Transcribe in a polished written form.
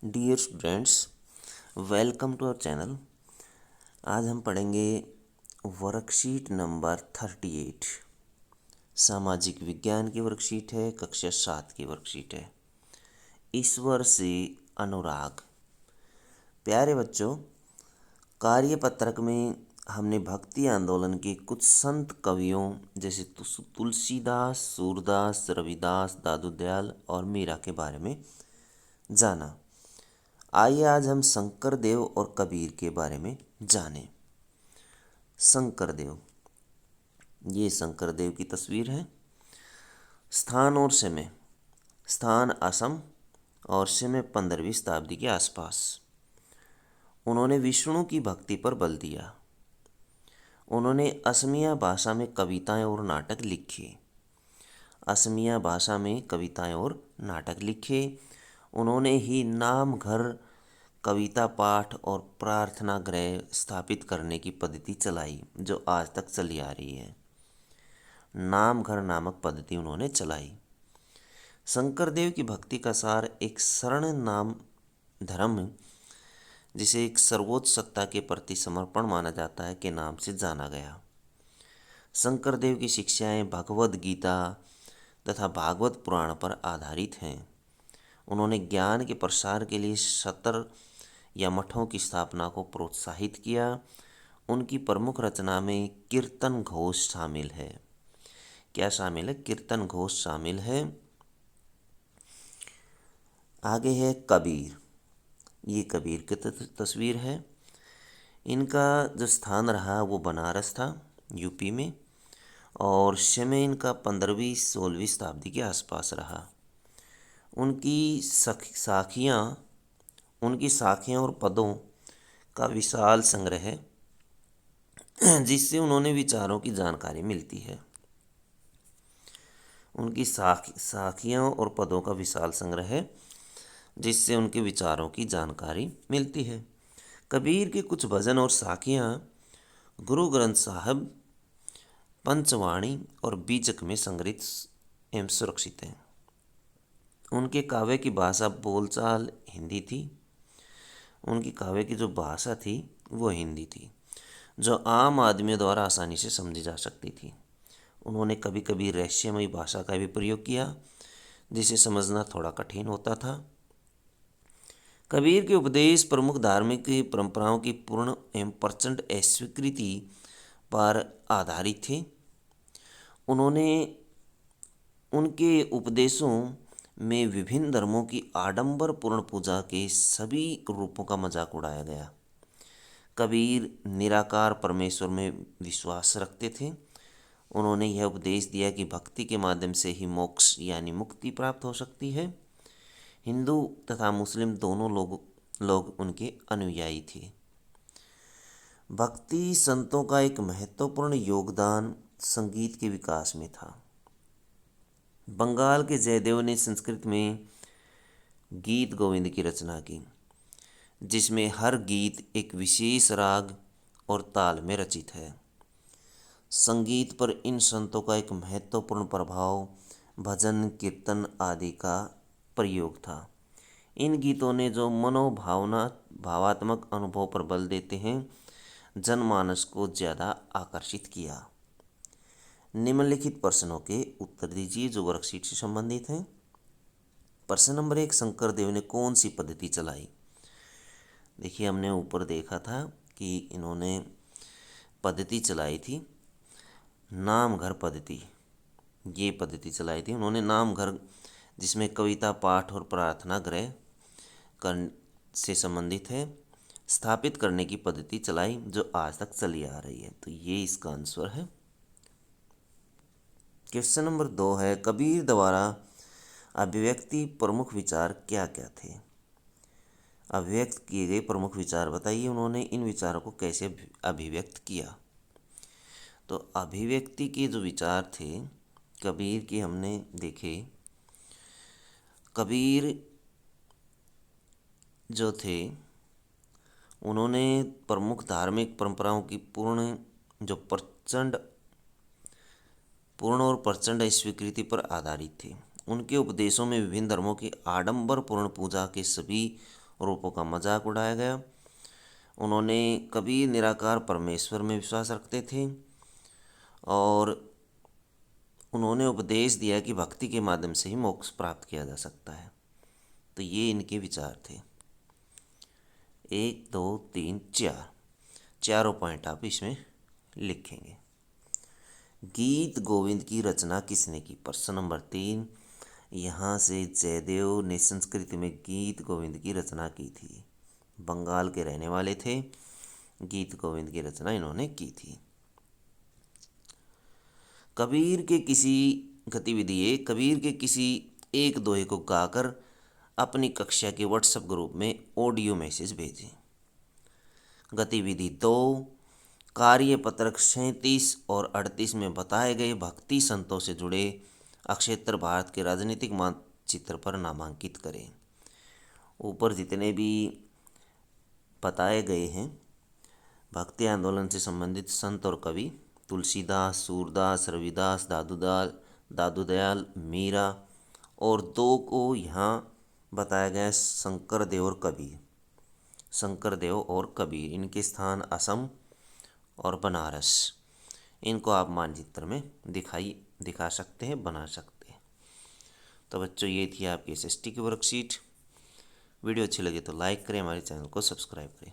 Dear students, welcome to our channel. आज हम पढ़ेंगे वर्कशीट नंबर 38। सामाजिक विज्ञान की वर्कशीट है, कक्षा 7 की वर्कशीट है। ईश्वर से अनुराग। प्यारे बच्चों, कार्यपत्रक में हमने भक्ति आंदोलन के कुछ संत कवियों जैसे तुलसीदास, सूरदास, रविदास, दादू दयाल और मीरा के बारे में जाना। आइए आज हम शंकर देव और कबीर के बारे में जानें। शंकर देव, ये शंकर देव की तस्वीर है। स्थान और समय। स्थान असम और समय 15वीं शताब्दी के आसपास। उन्होंने विष्णु की भक्ति पर बल दिया। उन्होंने असमिया भाषा में कविताएं और नाटक लिखे। असमिया भाषा में कविताएं और नाटक लिखे। उन्होंने ही नाम घर, कविता पाठ और प्रार्थना गृह स्थापित करने की पद्धति चलाई जो आज तक चली आ रही है। नाम घर नामक पद्धति उन्होंने चलाई। शंकर देव की भक्ति का सार एक शरण नाम धर्म, जिसे एक सर्वोच्च सत्ता के प्रति समर्पण माना जाता है, के नाम से जाना गया। शंकर देव की शिक्षाएं भगवद गीता तथा भागवत पुराण पर आधारित हैं। उन्होंने ज्ञान के प्रसार के लिए सत्र या मठों की स्थापना को प्रोत्साहित किया। उनकी प्रमुख रचना में कीर्तन घोष शामिल है। क्या शामिल है? कीर्तन घोष शामिल है। आगे है कबीर। ये कबीर की तस्वीर है। इनका जो स्थान रहा वो बनारस था, यूपी में, और समय इनका 15वीं-16वीं शताब्दी के आसपास रहा। उनकी साखियाँ और पदों का विशाल संग्रह है, जिससे उन्होंने विचारों की जानकारी मिलती है। उनकी साखियाँ और पदों का विशाल संग्रह है, जिससे उनके विचारों की जानकारी मिलती है। कबीर के कुछ भजन और साखियाँ गुरु ग्रंथ साहब, पंचवाणी और बीजक में संग्रहित एवं सुरक्षित हैं। उनके काव्य की भाषा बोलचाल हिंदी थी। उनकी काव्य की जो भाषा थी वो हिंदी थी, जो आम आदमियों द्वारा आसानी से समझी जा सकती थी। उन्होंने कभी कभी रहस्यमयी भाषा का भी प्रयोग किया, जिसे समझना थोड़ा कठिन होता था। कबीर के उपदेश प्रमुख धार्मिक परंपराओं की पूर्ण एवं प्रचंड अस्वीकृति पर आधारित थे। उन्होंने उनके उपदेशों में विभिन्न धर्मों की आडंबरपूर्ण पूजा के सभी रूपों का मजाक उड़ाया गया। कबीर निराकार परमेश्वर में विश्वास रखते थे। उन्होंने यह उपदेश दिया कि भक्ति के माध्यम से ही मोक्ष यानी मुक्ति प्राप्त हो सकती है। हिंदू तथा मुस्लिम दोनों लोग उनके अनुयायी थे। भक्ति संतों का एक महत्वपूर्ण योगदान संगीत के विकास में था। बंगाल के जयदेव ने संस्कृत में गीत गोविंद की रचना की, जिसमें हर गीत एक विशेष राग और ताल में रचित है। संगीत पर इन संतों का एक महत्वपूर्ण प्रभाव भजन, कीर्तन आदि का प्रयोग था। इन गीतों ने जो भावात्मक अनुभव पर बल देते हैं, जनमानस को ज़्यादा आकर्षित किया। निम्नलिखित प्रश्नों के उत्तर दीजिए जो वर्कशीट से संबंधित हैं। प्रश्न नंबर 1, शंकर देव ने कौन सी पद्धति चलाई? देखिए, हमने ऊपर देखा था कि इन्होंने पद्धति चलाई थी नाम घर पद्धति। ये पद्धति चलाई थी उन्होंने नाम घर, जिसमें कविता पाठ और प्रार्थना गृह से संबंधित है, स्थापित करने की पद्धति चलाई जो आज तक चली आ रही है। तो ये इसका आंसर है। क्वेश्चन नंबर 2 है, कबीर द्वारा अभिव्यक्ति प्रमुख विचार क्या क्या थे? अभिव्यक्त किए गए प्रमुख विचार बताइए। उन्होंने इन विचारों को कैसे अभिव्यक्त किया? तो अभिव्यक्ति के जो विचार थे कबीर के, हमने देखे। कबीर जो थे, उन्होंने प्रमुख धार्मिक परंपराओं की पूर्ण और प्रचंड स्वीकृति पर आधारित थे। उनके उपदेशों में विभिन्न धर्मों की आडंबरपूर्ण पूजा के सभी रूपों का मजाक उड़ाया गया। उन्होंने कबीर निराकार परमेश्वर में विश्वास रखते थे और उन्होंने उपदेश दिया कि भक्ति के माध्यम से ही मोक्ष प्राप्त किया जा सकता है। तो ये इनके विचार थे। 1 2 3 4 चारों पॉइंट आप इसमें लिखेंगे। गीत गोविंद की रचना किसने की? प्रश्न नंबर 3। यहाँ से जयदेव ने संस्कृत में गीत गोविंद की रचना की थी। बंगाल के रहने वाले थे। गीत गोविंद की रचना इन्होंने की थी। कबीर के किसी एक दोहे को गाकर अपनी कक्षा के व्हाट्सएप ग्रुप में ऑडियो मैसेज भेजें। गतिविधि 2। कार्य पत्रक 37 और 38 में बताए गए भक्ति संतों से जुड़े अक्षेत्र भारत के राजनीतिक मानचित्र पर नामांकित करें। ऊपर जितने भी बताए गए हैं भक्ति आंदोलन से संबंधित संत और कवि तुलसीदास, सूरदास, रविदास, दादूदयाल, मीरा, और 2 को यहाँ बताया गया शंकर देव और कबीर। इनके स्थान असम और बनारस। इनको आप मानचित्र में दिखा सकते हैं, बना सकते हैं। तो बच्चों ये थी आपकी SST की वर्कशीट। वीडियो अच्छी लगे तो लाइक करें, हमारे चैनल को सब्सक्राइब करें।